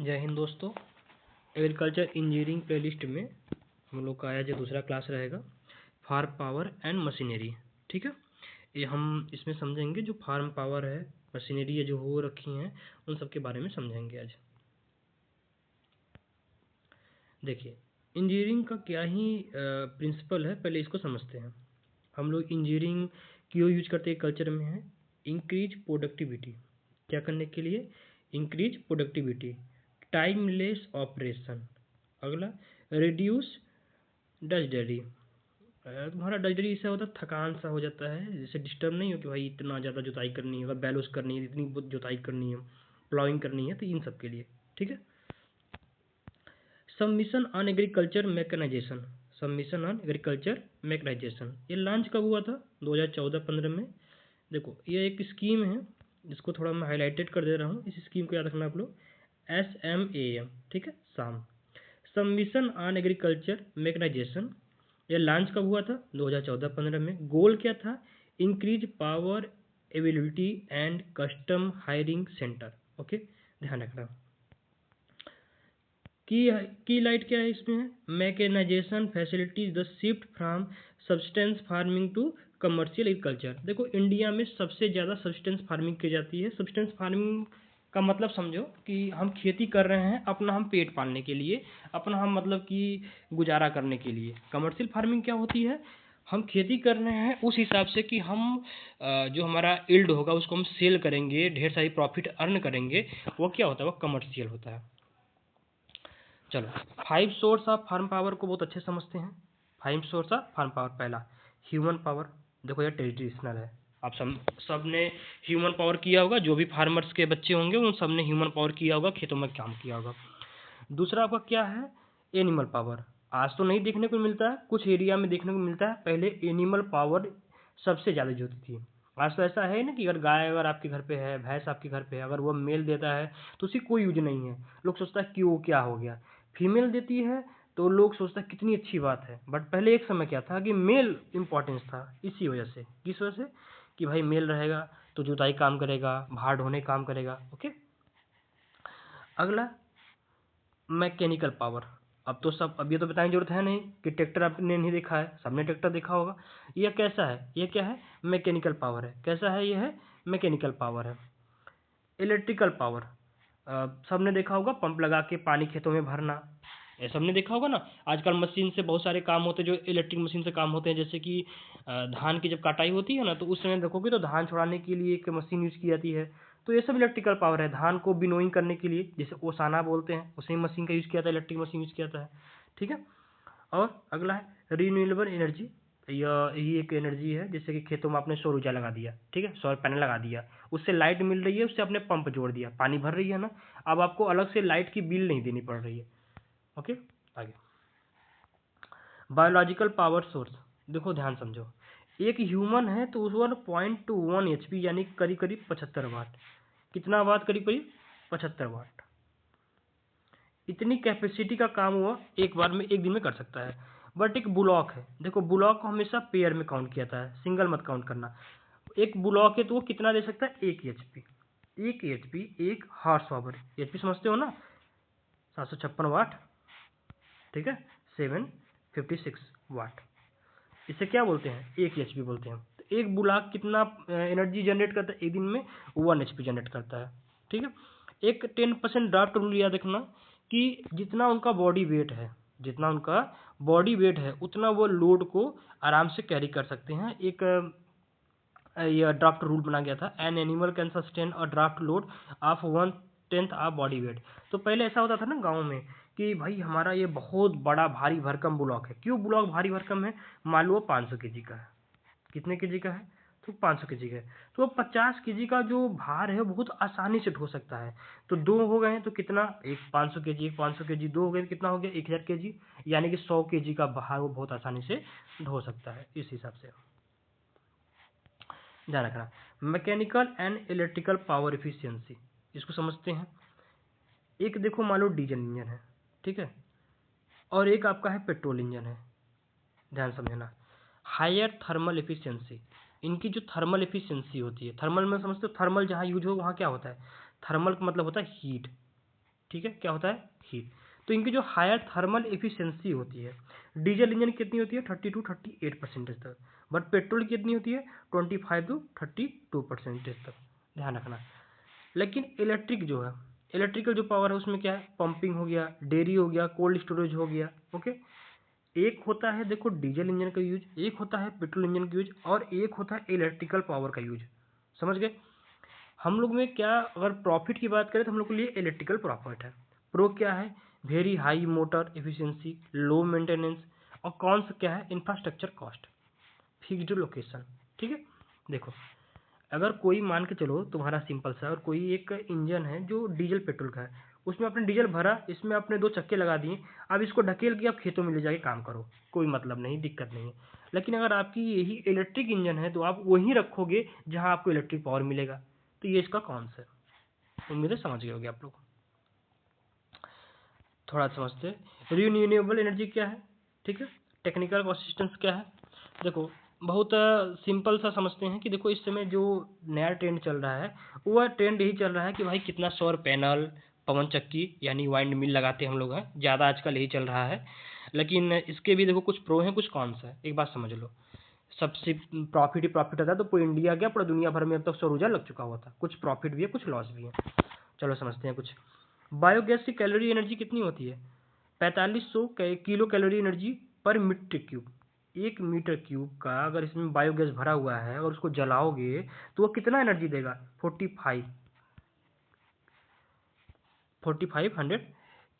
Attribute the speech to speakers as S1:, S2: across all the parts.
S1: जय हिंद दोस्तों। Agriculture engineering playlist में हम लोग का आज दूसरा क्लास रहेगा फार्म पावर एंड मशीनरी। ठीक है, ये हम इसमें समझेंगे जो फार्म पावर है, मशीनरी है जो हो रखी हैं, उन सब के बारे में समझेंगे आज। देखिए, इंजीनियरिंग का क्या ही प्रिंसिपल है, पहले इसको समझते हैं। हम लोग इंजीनियरिंग क्यों यूज करते हैं कल्चर में है, इंक्रीज प्रोडक्टिविटी। क्या करने के लिए? Increase productivity, timeless operation. अगला, रिड्यूस डस्टरी। तुम्हारा डस्टरी इससे होता है थकान सा हो जाता है, जैसे डिस्टर्ब नहीं हो कि भाई इतना ज़्यादा जुताई करनी है, बैलोस करनी है, इतनी जुताई करनी है, प्लॉइंग करनी है, तो इन सब के लिए। ठीक है। Submission on agriculture mechanization, submission on agriculture mechanization ये लॉन्च कब हुआ था? 2014-15 में। देखो, ये एक स्कीम है जिसको थोड़ा मैं हाईलाइटेड कर दे रहा हूँ। इस स्कीम को याद रखना आप लोग, SMAM। ठीक है, शाम सबमिशन ऑन एग्रीकल्चर मैकेनाइजेशन ये लॉन्च कब हुआ था? 2014-15 में। गोल क्या था? Increase power availability and custom hiring centre. Okay, ध्यान रखना। की लाइट क्या है इसमें है? Mechanization facilities the shift from subsistence farming to commercial agriculture. देखो, इंडिया में सबसे ज़्यादा सब्सटेंस फार्मिंग की जाती है। सब्सटेंस फार्मिंग का मतलब समझो कि हम खेती कर रहे हैं अपना हम पेट पालने के लिए, अपना हम मतलब कि गुजारा करने के लिए। कमर्शियल फार्मिंग क्या होती है? हम खेती कर रहे हैं उस हिसाब से कि हम जो हमारा यील्ड होगा उसको हम सेल करेंगे, ढेर सारी प्रॉफिट अर्न करेंगे, वो क्या होता है? वो कमर्शियल होता है। चलो, 5 सोर्स ऑफ फार्म पावर को बहुत अच्छे समझते हैं। 5 सोर्स ऑफ फार्म पावर। पहला, ह्यूमन पावर। देखो, ये ट्रेडिशनल है, आप सब ने ह्यूमन पावर किया होगा। जो भी फार्मर्स के बच्चे होंगे उन सब ने ह्यूमन पावर किया होगा, खेतों में काम किया होगा। दूसरा आपका क्या है? Animal power. आज तो नहीं देखने को मिलता है, कुछ एरिया में देखने को मिलता है। पहले एनिमल पावर सबसे ज़्यादा यूज होती थी। आज तो ऐसा है ना कि अगर गाय अगर आपके घर पे है, भैंस आपके घर पे है, अगर वो मेल देता है तो उसकी कोई यूज नहीं है। लोग सोचता है कि वो क्या हो गया। फीमेल देती है तो लोग सोचता है कितनी अच्छी बात है। बट पहले एक समय क्या था कि मेल इम्पोर्टेंस था। इसी वजह से, किस वजह से? कि भाई मेल रहेगा तो जुताई काम करेगा, भार ढोने काम करेगा। ओके। अगला, मैकेनिकल पावर। अब तो सब, अब ये तो बताने की जरूरत है नहीं कि ट्रैक्टर आपने नहीं देखा है, सबने ट्रैक्टर देखा होगा। यह कैसा है? ये क्या है? मैकेनिकल पावर है। कैसा है? ये है मैकेनिकल पावर है। इलेक्ट्रिकल पावर, सबने देखा होगा, पंप लगा के पानी खेतों में भरना, ये सबने देखा होगा ना। आजकल मशीन से बहुत सारे काम होते हैं जो इलेक्ट्रिक मशीन से काम होते हैं, जैसे कि धान की जब कटाई होती है ना, तो उस समय देखोगे तो धान छुड़ाने के लिए एक मशीन यूज की जाती है। तो ये सब इलेक्ट्रिकल पावर है। धान को विनोइंग करने के लिए, जैसे ओसाना बोलते हैं, उसी मशीन का यूज किया था, इलेक्ट्रिक मशीन यूज किया था। ठीक है। और अगला है रिन्यूएबल एनर्जी। यही एक एनर्जी है, जैसे कि खेतों में आपने सौर ऊर्जा लगा दिया, ठीक है, सौर पैनल लगा दिया, उससे लाइट मिल रही है, उससे आपने पंप जोड़ दिया, पानी भर रही है ना, अब आपको अलग से लाइट की बिल नहीं देनी पड़ रही है। ओके, आगे बायोलॉजिकल पावर सोर्स। देखो, ध्यान समझो, एक ह्यूमन है तो उस 1.1 HP यानी करीब करीब 75 वाट। कितना वाट? करीब करीब 75 वाट। इतनी कैपेसिटी का काम हुआ एक बार में, एक दिन में कर सकता है। बट एक ब्लॉक है, देखो ब्लॉक को हमेशा पेयर में काउंट किया जाता है, सिंगल मत काउंट करना। एक ब्लॉक है तो वो कितना दे सकता है? 1 HP। 1 HP, 1 horse power. HP समझते हो ना? 756 वाट। ठीक है, 756 वाट। इसे क्या बोलते हैं? 1 HP बोलते हैं। तो एक ब्लॉक कितना एनर्जी जनरेट करता है एक दिन में? 1 HP जनरेट करता है। ठीक है। एक 10% ड्राफ्ट रूल याद रखना कि जितना उनका बॉडी वेट है, जितना उनका बॉडी वेट है उतना वो लोड को आराम से कैरी कर सकते हैं। एक यह ड्राफ्ट रूल बना गया था, an animal can sustain a draft load of 1/10 of body weight. तो पहले ऐसा होता था ना गाँव में कि भाई हमारा ये बहुत बड़ा भारी भरकम ब्लॉक है। क्यों ब्लॉक भारी भरकम है? मान लो 500 kg का है। कितने kg का है? तो 500 kg का है। तो 50 kg का जो भार है बहुत आसानी से ढो सकता है। तो दो हो गए तो कितना? एक 500 kg, एक 500 kg, दो हो गए तो कितना हो गया? 1000 kg, यानी कि 100 kg का भार वो बहुत आसानी से ढो सकता है। इस हिसाब से ध्यान रखना। Mechanical and electrical power efficiency, इसको समझते हैं। एक देखो, मान लो डीजल इंजन है, ठीक है, और एक आपका है पेट्रोल इंजन है। ध्यान समझना। हायर थर्मल एफिशिएंसी, इनकी जो थर्मल एफिशिएंसी होती है, थर्मल में समझते हो, थर्मल जहाँ यूज हो वहाँ क्या होता है? थर्मल का मतलब होता है हीट। ठीक है, क्या होता है, हीट। तो इनकी जो हायर थर्मल एफिशिएंसी होती है, डीजल इंजन कितनी होती है 30 to 38% तक, बट पेट्रोल कितनी होती है 25 to 32% तक, ध्यान रखना। लेकिन इलेक्ट्रिक जो है, इलेक्ट्रिकल जो पावर है उसमें क्या है, पंपिंग हो गया, डेयरी हो गया, कोल्ड स्टोरेज हो गया, ओके। एक होता है देखो डीजल इंजन का यूज, एक होता है पेट्रोल इंजन का यूज, और एक होता है इलेक्ट्रिकल पावर का यूज, समझ गए। हम लोग में क्या, अगर प्रॉफिट की बात करें तो हम लोग के लिए इलेक्ट्रिकल प्रॉफिट है। प्रो क्या है, very high motor efficiency, low maintenance, और कौन सा क्या है, इंफ्रास्ट्रक्चर कॉस्ट, फिक्स्ड लोकेशन, ठीक है। देखो अगर कोई मान के चलो तुम्हारा सिंपल सा, और कोई एक इंजन है जो डीजल पेट्रोल का है, उसमें आपने डीजल भरा, इसमें आपने 2 चक्के लगा दिए, अब इसको ढकेल के आप खेतों में ले जाके काम करो, कोई मतलब नहीं, दिक्कत नहीं है। लेकिन अगर आपकी यही इलेक्ट्रिक इंजन है तो आप वहीं रखोगे जहां आपको इलेक्ट्रिक पावर मिलेगा। तो ये इसका कॉन्सेप्ट है, उम्मीद है समझ गए होगे आप लोग। थोड़ा समझते हैं रिन्यूएबल एनर्जी क्या है, ठीक है, टेक्निकल असिस्टेंस क्या है। देखो बहुत सिंपल सा समझते हैं कि देखो इस समय जो नया ट्रेंड चल रहा है, वह ट्रेंड यही चल रहा है कि भाई कितना सौर पैनल, पवन चक्की यानी वाइंड मिल लगाते हम लोग हैं, ज़्यादा आजकल यही चल रहा है। लेकिन इसके भी देखो कुछ प्रो हैं कुछ कॉन्स है, एक बात समझ लो। सबसे प्रॉफिट ही प्रॉफिट होता है, तो पूरी इंडिया क्या पूरा दुनिया भर में अब तक सौर ऊर्जा लग चुका हुआ था, कुछ प्रॉफिट भी है कुछ लॉस भी है। चलो समझते हैं कुछ। बायोगैस की कैलोरी एनर्जी कितनी होती है, 4500 किलो कैलोरी एनर्जी पर मीटर क्यूब। 1 मीटर क्यूब का अगर इसमें बायोगैस भरा हुआ है और उसको जलाओगे तो वो कितना एनर्जी देगा, 4500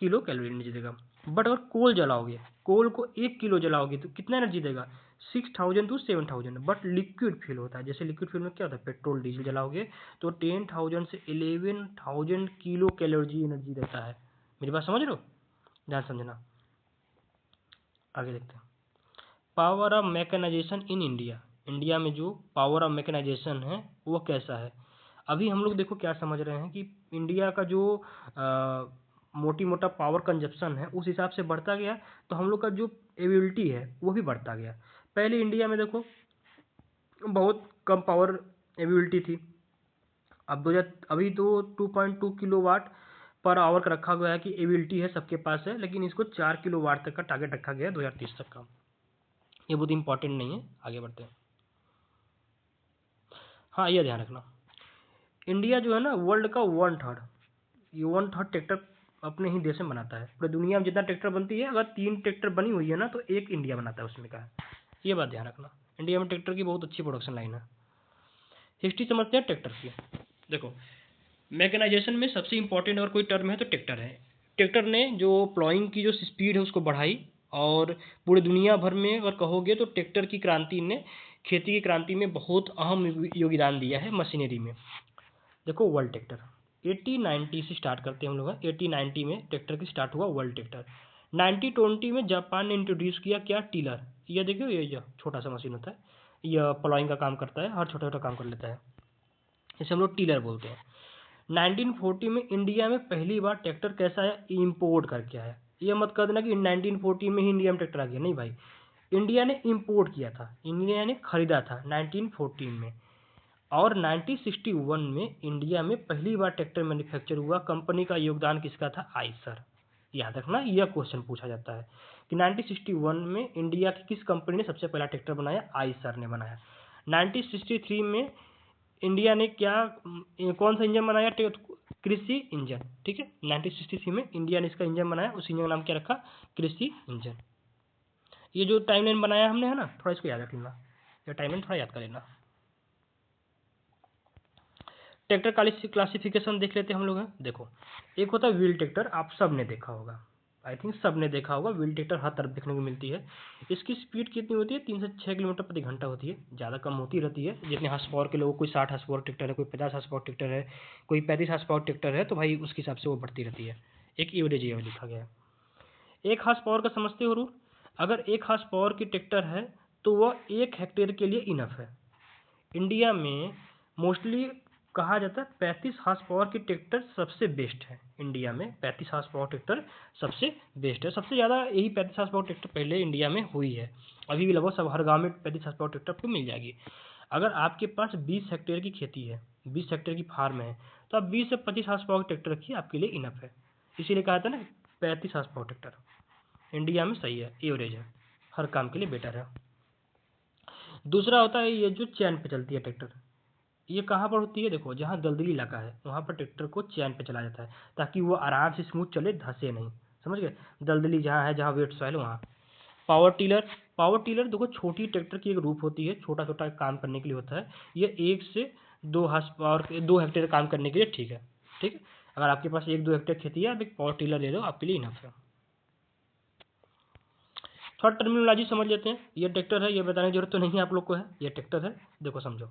S1: किलो कैलोरी एनर्जी देगा। बट अगर कोल जलाओगे, कोल को 1 किलो जलाओगे तो कितना एनर्जी देगा, 6000 to 7000। बट लिक्विड फ्यूल होता है, जैसे लिक्विड फ्यूल में क्या होता है, पेट्रोल डीजल जलाओगे तो 10,000 से 11,000 किलो कैलोरी एनर्जी देता है। मेरी बात समझ रहे हो, ध्यान समझना। आगे देखते हैं power of mechanization in India. India में जो पावर ऑफ मैकेनाइजेशन है वो कैसा है। अभी हम लोग देखो क्या समझ रहे हैं कि इंडिया का जो मोटी मोटा पावर कंजप्शन है उस हिसाब से बढ़ता गया, तो हम लोग का जो एबिलिटी है वो भी बढ़ता गया। पहले इंडिया में देखो बहुत कम पावर एबिलिटी थी, अब 2000 अभी तो 2.2 किलोवाट पर आवर का रखा गया है कि एबिलिटी है सबके पास है, लेकिन इसको 4 किलोवाट तक का टारगेट रखा गया है 2030 तक का। ये बहुत इंपॉर्टेंट नहीं है, आगे बढ़ते हैं। हाँ ये ध्यान रखना, इंडिया जो है ना वर्ल्ड का 1/3, ये 1/3 ट्रैक्टर अपने ही देश में बनाता है। पूरी दुनिया में जितना ट्रैक्टर बनती है अगर 3 ट्रैक्टर बनी हुई है ना तो एक इंडिया बनाता है उसमें का है। ये बात ध्यान रखना, इंडिया में ट्रैक्टर की बहुत अच्छी प्रोडक्शन लाइन है। हिस्ट्री समझते हैं ट्रैक्टर की। देखो मैकेनाइजेशन में सबसे इंपॉर्टेंट अगर कोई टर्म है तो ट्रैक्टर है। ट्रैक्टर ने जो प्लॉइंग की जो स्पीड है उसको बढ़ाई, और पूरे दुनिया भर में अगर कहोगे तो ट्रैक्टर की क्रांति ने खेती की क्रांति में बहुत अहम योगदान दिया है मशीनरी में। देखो वर्ल्ड ट्रैक्टर 80-90 से स्टार्ट करते हैं हम लोग, 80-90 में ट्रैक्टर की स्टार्ट हुआ वर्ल्ड ट्रैक्टर। 1920 में जापान ने इंट्रोड्यूस किया क्या, टीलर। ये देखो ये छोटा सा मशीन होता है, यह प्लॉइंग का काम करता है, हर छोटा छोटा काम कर लेता है, इसे हम लोग टीलर बोलते हैं। 1940 में इंडिया में पहली बार ट्रैक्टर कैसा आया, इम्पोर्ट करके आया। ये मत कर देना कि 1940 में ही इंडिया में ट्रैक्टर आ गया, नहीं भाई, इंडिया ने इम्पोर्ट किया था, इंडिया ने खरीदा था 1914 में। और 1961 में इंडिया में पहली बार ट्रैक्टर मैन्युफैक्चर हुआ। कंपनी का योगदान किसका था, आइसर। याद रखना यह क्वेश्चन पूछा जाता है कि 1961 में इंडिया की किस कंपनी ने सबसे पहला ट्रैक्टर बनाया, आइसर ने बनाया। 1963 में इंडिया ने क्या कौन सा इंजन बनाया, कृषि इंजन, ठीक है। 1963 में इंडिया ने इसका इंजन बनाया, उस इंजन का नाम क्या रखा, कृषि इंजन। ये जो टाइमलाइन बनाया हमने है ना, थोड़ा इसको याद रख लेना, ये टाइमलाइन थोड़ा याद कर लेना। ट्रैक्टर क्लासिफिकेशन देख लेते हैं हम लोग हैं। देखो एक होता है व्हील ट्रैक्टर, आप सब ने देखा होगा, आई थिंक सब ने देखा होगा, व्हील ट्रैक्टर हर तरफ देखने को मिलती है। इसकी स्पीड कितनी होती है, 3 से 6 किलोमीटर प्रति घंटा होती है, ज़्यादा कम होती रहती है। जितने हार्स पावर के लोग, कोई 60 हार्स पावर ट्रैक्टर है, कोई 50 हार्स पावर ट्रैक्टर है, कोई 35 हार्स पावर ट्रैक्टर है, तो भाई उसके हिसाब से वो बढ़ती रहती है। एक एवरेज ये लिखा गया है। 1 हार्स पावर का समझते हो रूल, अगर 1 हार्स पावर की ट्रैक्टर है तो वह 1 हेक्टेयर के लिए इनफ है। इंडिया में मोस्टली कहा जाता है 35 हार्स पावर की ट्रैक्टर सबसे बेस्ट है। इंडिया में 35 हार्स पावर ट्रैक्टर सबसे बेस्ट है, सबसे ज़्यादा यही 35 हार्स पावर ट्रैक्टर पहले इंडिया में हुई है। अभी भी लगभग सब हर गांव में 35 हार्स पावर ट्रैक्टर आपको मिल जाएगी। अगर आपके पास 20 हेक्टेयर की खेती है, 20 हेक्टेयर की फार्म है, तो आप 20 से 25 हार्स पावर ट्रैक्टर रखिए, आपके लिए इनफ है। इसीलिए कहा था ना 35 हार्स पावर ट्रैक्टर इंडिया में सही है, एवरेज है, हर काम के लिए बेटर है। दूसरा होता है ये जो चैन पे चलती है ट्रैक्टर, ये कहाँ पर होती है, देखो जहाँ दलदली इलाका है वहाँ पर ट्रैक्टर को चैन पे चला जाता है ताकि वो आराम से स्मूथ चले, धंसे नहीं, समझ गए। दलदली जहाँ है, जहाँ वेट सॉइल वहाँ। पावर टीलर, पावर टीलर देखो छोटी ट्रैक्टर की एक रूप होती है, छोटा छोटा काम करने के लिए होता है। ये 1 से 2 हार्स पावर, 2 हेक्टेयर काम करने के लिए ठीक है। ठीक है, अगर आपके पास 1-2 हेक्टेयर खेती है, आप एक पावर टीलर ले लो, आपके लिए इनफ है। थोड़ा टर्मिनोलॉजी समझ लेते हैं। ये ट्रैक्टर है, ये बताने की जरूरत तो नहीं है आप लोग को है, ये ट्रैक्टर है, देखो समझो।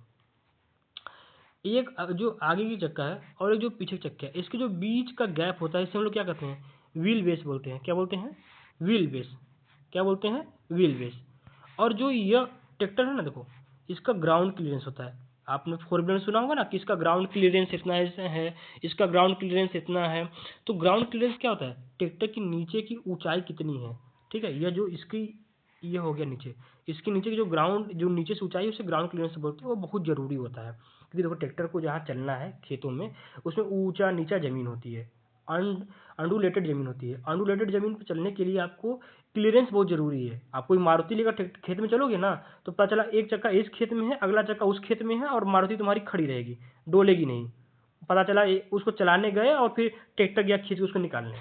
S1: एक जो आगे की चक्का है और एक जो पीछे की चक्का है, इसके जो बीच का गैप होता है, इसे हम लोग क्या कहते हैं, व्हील बेस बोलते हैं। क्या बोलते हैं, व्हील बेस। क्या बोलते हैं, व्हील बेस। और जो यह ट्रैक्टर है ना, देखो इसका ग्राउंड क्लियरेंस होता है। आपने 4 व्हीलर सुना होगा ना कि इसका ग्राउंड क्लियरेंस इतना है, इसका ग्राउंड क्लियरेंस इतना है। तो ग्राउंड क्लियरेंस क्या होता है, ट्रैक्टर की नीचे की ऊंचाई कितनी है। ठीक है, यह जो इसकी ये हो गया नीचे, इसके नीचे की जो ग्राउंड, जो नीचे से ऊंचाई है उसे ग्राउंड क्लियरेंस बोलते हैं। वो बहुत जरूरी होता है क्योंकि देखो ट्रैक्टर को जहाँ चलना है खेतों में, उसमें ऊंचा नीचा जमीन होती है, अंडुलेटेड जमीन होती है। अंडुलेटेड जमीन पर चलने के लिए आपको क्लियरेंस बहुत जरूरी है। आप कोई मारुति लेकर खेत में चलोगे ना, तो पता चला एक चक्का इस खेत में है, अगला चक्का उस खेत में है, और मारुति तुम्हारी खड़ी रहेगी, डोलेगी नहीं। पता चला उसको चलाने गए और फिर ट्रैक्टर गया खींच के उसको निकालने।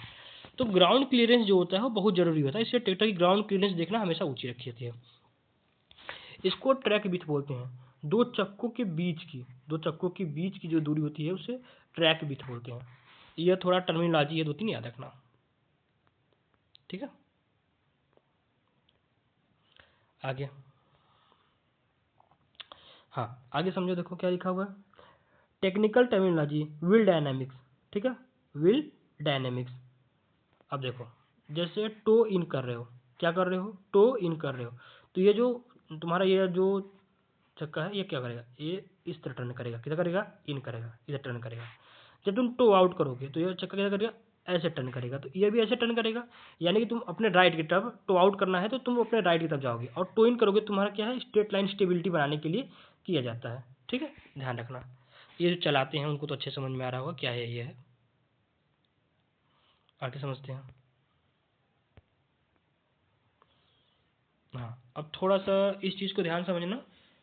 S1: तो ग्राउंड क्लियरेंस जो होता है वो बहुत जरूरी होता है, इसलिए ट्रैक्टर की ग्राउंड क्लियरेंस देखना हमेशा ऊंची रखी होती है। इसको ट्रैक विड्थ बोलते हैं। दो चक्कों के बीच की जो दूरी होती है उसे ट्रैक विड्थ बोलते हैं। यह थोड़ा टर्मिनोलॉजी है, 2-3 याद रखना, ठीक है। आगे, हाँ आगे समझो, देखो क्या लिखा हुआ है, टेक्निकल टर्मिनोलॉजी, व्हील डायनामिक्स। ठीक है, व्हील डायनामिक्स। अब देखो जैसे टो इन कर रहे हो, क्या कर रहे हो, टो इन कर रहे हो, तो ये जो तुम्हारा ये जो चक्का है ये क्या करेगा, ये इस तरह टर्न करेगा, किधर करेगा, इन करेगा, इधर टर्न करेगा। जब तुम टो आउट करोगे तो ये चक्का क्या करेगा, ऐसे टर्न करेगा, तो ये भी ऐसे टर्न करेगा। यानी कि तुम अपने राइट की तरफ, टो आउट करना है तो तुम अपने राइट की तरफ जाओगे, और टो इन करोगे तुम्हारा क्या है, स्ट्रेट लाइन स्टेबिलिटी बनाने के लिए किया जाता है। ठीक है, ध्यान रखना। ये जो चलाते हैं उनको तो अच्छे समझ में आ रहा होगा क्या है ये है। आगे समझते हैं। हाँ, अब थोड़ा सा इस चीज़ को ध्यान समझना,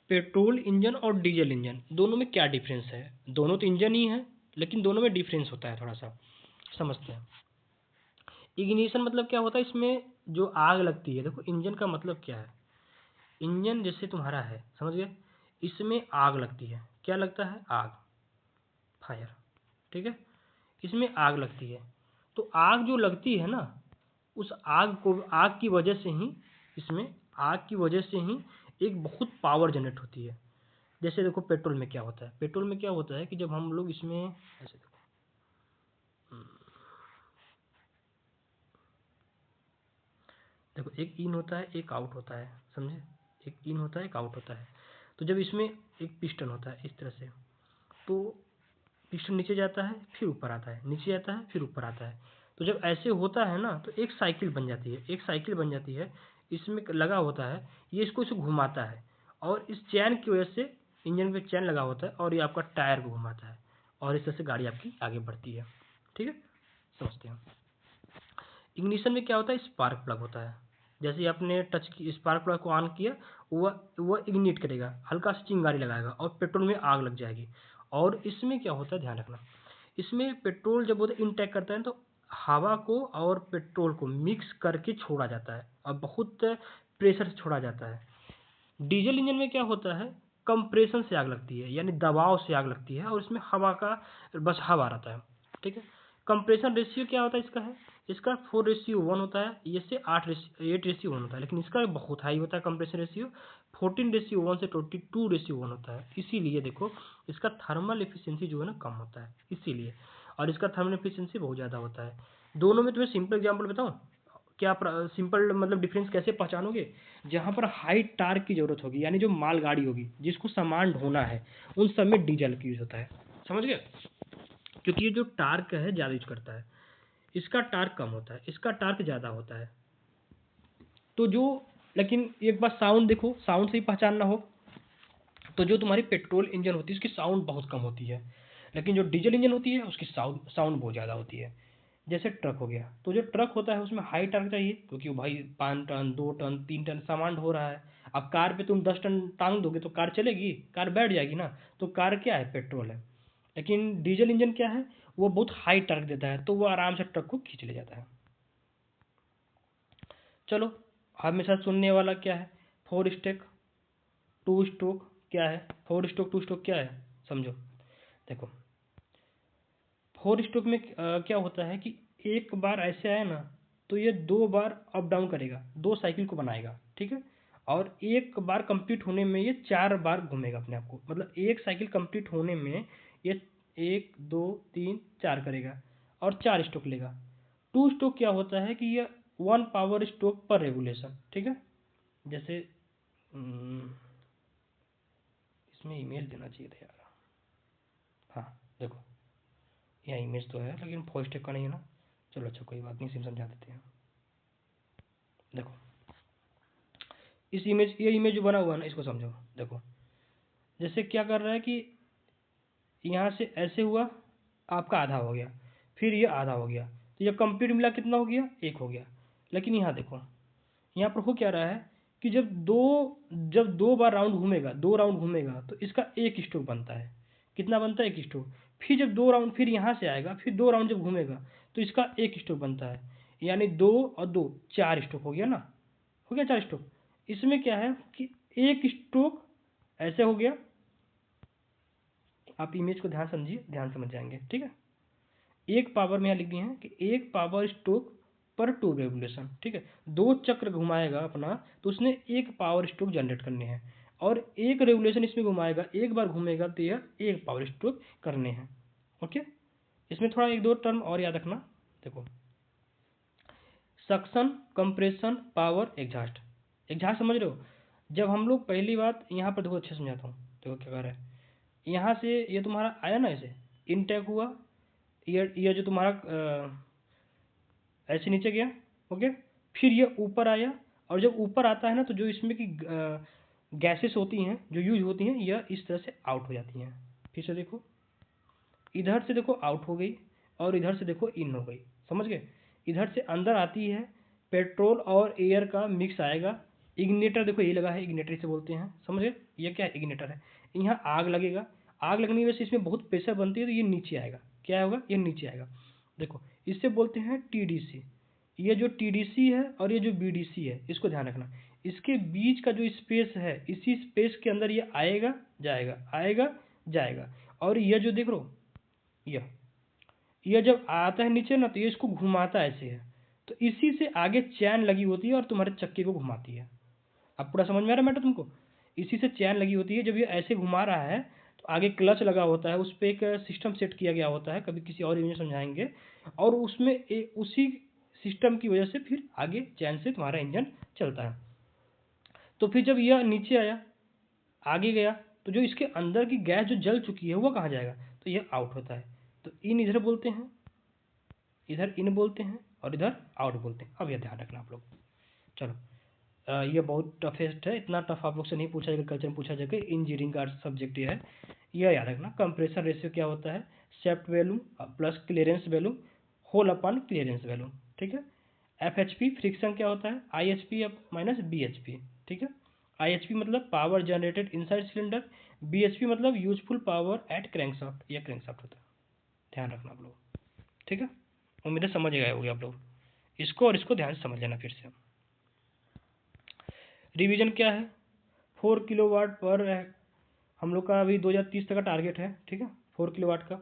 S1: पेट्रोल इंजन और डीजल इंजन दोनों में क्या डिफरेंस है। दोनों तो इंजन ही है, लेकिन दोनों में डिफरेंस होता है, थोड़ा सा समझते हैं। इग्निशन मतलब क्या होता है, इसमें जो आग लगती है, देखो इंजन का मतलब क्या है, इंजन जैसे तुम्हारा है, समझ गए, इसमें आग लगती है, क्या लगता है, आग, फायर। ठीक है, इसमें आग लगती है, तो आग जो लगती है ना, उस आग को, आग की वजह से ही, इसमें आग की वजह से ही एक बहुत पावर जनरेट होती है। जैसे देखो पेट्रोल में क्या होता है, पेट्रोल में क्या होता है कि जब हम लोग इसमें ऐसे देखो एक इन होता है, एक आउट होता है, समझे, एक इन होता है, एक आउट होता है। तो जब इसमें एक पिस्टन होता है इस तरह से, तो पिस्टन नीचे जाता है फिर ऊपर आता है, नीचे जाता है फिर ऊपर आता है। तो जब ऐसे होता है ना, तो एक साइकिल बन जाती है, एक साइकिल बन जाती है, इसमें लगा होता है, ये इसको इसे घुमाता है, और इस चैन की वजह से, इंजन पे चैन लगा होता है और ये आपका टायर को घुमाता है, और इस तरह से गाड़ी आपकी आगे बढ़ती है। ठीक है, समझते हैं। इग्निशन में क्या होता है, स्पार्क प्लग होता है। जैसे ही आपने टच की स्पार्क प्लग को ऑन किया, वह इग्निट करेगा, हल्का सा चिंगारी लगाएगा और पेट्रोल में आग लग जाएगी। और इसमें क्या होता है, ध्यान रखना, इसमें पेट्रोल जब वो इनटेक करता है तो हवा को और पेट्रोल को मिक्स करके छोड़ा जाता है, और बहुत प्रेशर से छोड़ा जाता है। डीजल इंजन में क्या होता है, कंप्रेशन से आग लगती है, यानी दबाव से आग लगती है, और इसमें हवा का बस हवा रहता है। ठीक है, कंप्रेशन रेशियो क्या होता है इसका, है इसका 4:1 होता है, ये से 8:1 होता है, लेकिन इसका बहुत हाई होता है कंप्रेशन रेशियो, 14:1 से 22:1 होता है। इसीलिए देखो इसका थर्मल एफिशिएंसी जो है ना कम होता है, इसीलिए, और इसका थर्मल एफिशिएंसी बहुत ज़्यादा होता है। दोनों में तुम्हें सिंपल एग्जाम्पल बताऊँ, क्या सिंपल मतलब डिफरेंस कैसे पहचानोगे, जहाँ पर हाई टार्क की जरूरत होगी, यानी जो मालगाड़ी होगी जिसको सामान ढोना है, उन सब में डीजल की यूज होता है, समझ गए, क्योंकि ये जो टार्क है ज़्यादा यूज करता है, इसका टार्क कम होता है, इसका टार्क ज़्यादा होता है। तो जो, लेकिन एक बार साउंड देखो, साउंड से ही पहचानना हो, तो जो तुम्हारी पेट्रोल इंजन होती है उसकी साउंड बहुत कम होती है, लेकिन जो डीजल इंजन होती है उसकी साउंड बहुत ज़्यादा होती है। जैसे ट्रक हो गया, तो जो ट्रक होता है उसमें हाई टॉर्क चाहिए, क्योंकि भाई 5 टन 2 टन 3 टन सामान ढो रहा है। अब कार पे तुम 10 टन टांग दोगे तो कार चलेगी? कार बैठ जाएगी ना। तो कार क्या है? पेट्रोल है। लेकिन डीजल इंजन क्या है? वो बहुत हाई टॉर्क देता है, तो वो आराम से ट्रक को खींच ले जाता है। चलो, हमेशा सुनने वाला क्या है? फोर स्टेक टू स्ट्रोक क्या है? फोर स्ट्रोक टू स्ट्रोक क्या है, समझो। देखो, फोर स्ट्रोक में क्या होता है कि एक बार ऐसे आया ना, तो ये 2 बार अप डाउन करेगा, 2 साइकिल को बनाएगा, ठीक है। और एक बार कंप्लीट होने में ये 4 बार घूमेगा अपने आप को, मतलब एक साइकिल कंप्लीट होने में ये 1 2 3 4 करेगा और 4 स्ट्रोक लेगा। टू स्ट्रोक क्या होता है कि ये 1 पावर स्ट्रोक पर रेगुलेशन, ठीक है। जैसे इसमें इमेज देना चाहिए था यार। हाँ देखो, यहाँ इमेज तो है लेकिन फोर स्टेप का नहीं है ना। चलो अच्छा, कोई बात नहीं, सिम समझा देते हैं। देखो, ये इमेज जो बना हुआ है ना, इसको समझो। देखो, जैसे क्या कर रहा है कि यहाँ से ऐसे हुआ, आपका आधा हो गया, फिर ये आधा हो गया, तो ये कंप्लीट मिला कितना हो गया? 1 हो गया। लेकिन यहाँ देखो, यहाँ पर हो क्या रहा है कि जब 2 बार राउंड घूमेगा, 2 राउंड घूमेगा, तो इसका 1 स्ट्रोक बनता है। कितना बनता है? 1 स्ट्रोक। फिर जब 2 राउंड फिर यहाँ से आएगा, फिर 2 राउंड जब घूमेगा तो इसका 1 स्ट्रोक बनता है। यानी 2 और 2 4 स्ट्रोक हो गया ना, हो गया 4 स्ट्रोक। इसमें क्या है कि 1 स्ट्रोक ऐसे हो गया। आप इमेज को ध्यान समझिए, ध्यान समझ जाएंगे, ठीक है। एक पावर में यहाँ लिख दिए हैं कि 1 पावर स्ट्रोक पर 2 रेगुलेशन, ठीक है। 2 चक्र घुमाएगा अपना, तो उसने 1 पावर स्ट्रोक जनरेट करने हैं, और 1 रेगुलेशन इसमें घुमाएगा, एक बार घूमेगा तो यह 1 पावर स्ट्रोक करने हैं। ओके, इसमें थोड़ा 1 2 टर्म और याद रखना। देखो, suction, compression, power, exhaust. Exhaust समझ रहे हो? जब हम लोग पहली बात यहाँ पर देखो, अच्छे से समझाता हूँ। देखो क्या कर रहा है, यहाँ से ये तुम्हारा आया ना, ऐसे इनटेक हुआ, ये जो तुम्हारा ऐसे नीचे गया, ओके। फिर ये ऊपर आया, और जब ऊपर आता है ना, तो जो इसमें की गैसेस होती हैं जो यूज होती हैं, यह इस तरह से आउट हो जाती हैं। फिर से देखो, इधर से देखो आउट हो गई, और इधर से देखो इन हो गई, समझ गए। इधर से अंदर आती है, पेट्रोल और एयर का मिक्स आएगा। इग्निटर देखो ये लगा है, इग्निटर इसे बोलते हैं, समझ गए। ये क्या है? इग्निटर है। यहाँ आग लगेगा, आग लगने की वजह से इसमें बहुत प्रेशर बनती है, तो ये नीचे आएगा। क्या होगा? ये नीचे आएगा। देखो, इससे बोलते हैं टीडीसी। ये जो टीडीसी है और ये जो बीडीसी है, इसको ध्यान रखना। इसके बीच का जो स्पेस है, इसी स्पेस के अंदर ये आएगा जाएगा, आएगा जाएगा। और ये जो देख रहे हो, यह जब आता है नीचे ना, तो ये इसको घुमाता ऐसे है, तो इसी से आगे चैन लगी होती है और तुम्हारे चक्के को घुमाती है। अब पूरा समझ में आ रहा है मैटर तुमको? इसी से चैन लगी होती है, जब ये ऐसे घुमा रहा है तो आगे क्लच लगा होता है, उस पर एक सिस्टम सेट किया गया होता है, कभी किसी और में समझाएंगे। और उसमें उसी सिस्टम की वजह से फिर आगे चैन से तुम्हारा इंजन चलता है। तो फिर जब यह नीचे आया, आगे गया, तो जो इसके अंदर की गैस जो जल चुकी है वो कहाँ जाएगा? तो यह आउट होता है। तो इन इधर बोलते हैं, इधर इन बोलते हैं, और इधर आउट बोलते हैं। अब यह ध्यान रखना आप लोग। चलो, ये बहुत टफेस्ट है, इतना टफ आप लोग से नहीं पूछा जाएगा, कल्चर में पूछा जाएगा, इंजीनियरिंग का सब्जेक्ट ये है। यह याद रखना, कंप्रेसर रेशियो क्या होता है? सेफ्ट value plus clearance value whole upon clearance value, ठीक है। FHP फ्रिक्शन क्या होता है? IHP माइनस BHP, ठीक है। IHP मतलब power generated inside cylinder, BHP मतलब यूजफुल पावर एट क्रैंकशाफ्ट, यह क्रैंकशाफ्ट होता है। ध्यान रखना आप लोग, ठीक है। उम्मीद है समझ गए होंगे आप लोग इसको, और इसको ध्यान से समझ लेना फिर से। रिवीजन क्या है? 4 किलोवाट पर, हम लोग का अभी 2030 तक का टारगेट है, ठीक है, 4 किलोवाट का।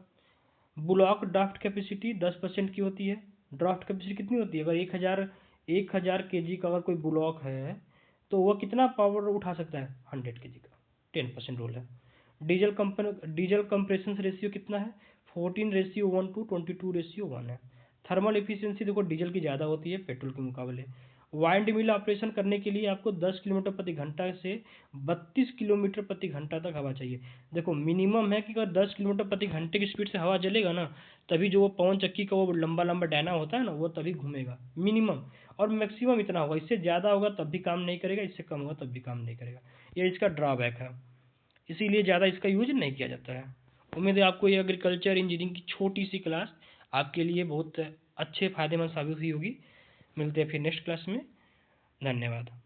S1: ब्लॉक ड्राफ्ट कैपेसिटी 10% की होती है। ड्राफ्ट कैपेसिटी कितनी होती है? अगर 1000 kg का अगर कोई ब्लॉक है, तो वह कितना पावर उठा सकता है? 100 kg का। 10% रूल है। डीजल कंप्रेशन रेशियो कितना है? 14:1 to 22:1 है। थर्मल एफिशिएंसी देखो डीजल की ज़्यादा होती है पेट्रोल के मुकाबले। वाइंड मिल ऑपरेशन करने के लिए आपको 10 किलोमीटर प्रति घंटा से 32 किलोमीटर प्रति घंटा तक हवा चाहिए। देखो, मिनिमम है कि अगर 10 किलोमीटर प्रति घंटे की स्पीड से हवा चलेगा ना, तभी जो वो पवन चक्की का वो लंबा लंबा डायना होता है ना, वो तभी घूमेगा मिनिमम। और मैक्सिमम इतना होगा, इससे ज़्यादा होगा तब भी काम नहीं करेगा, इससे कम होगा तब भी काम नहीं करेगा। ये इसका ड्रॉबैक है, इसीलिए ज़्यादा इसका यूज नहीं किया जाता है। उम्मीद है आपको ये एग्रीकल्चर इंजीनियरिंग की छोटी सी क्लास आपके लिए बहुत अच्छे फ़ायदेमंद साबित हुई होगी। मिलते हैं फिर नेक्स्ट क्लास में। धन्यवाद।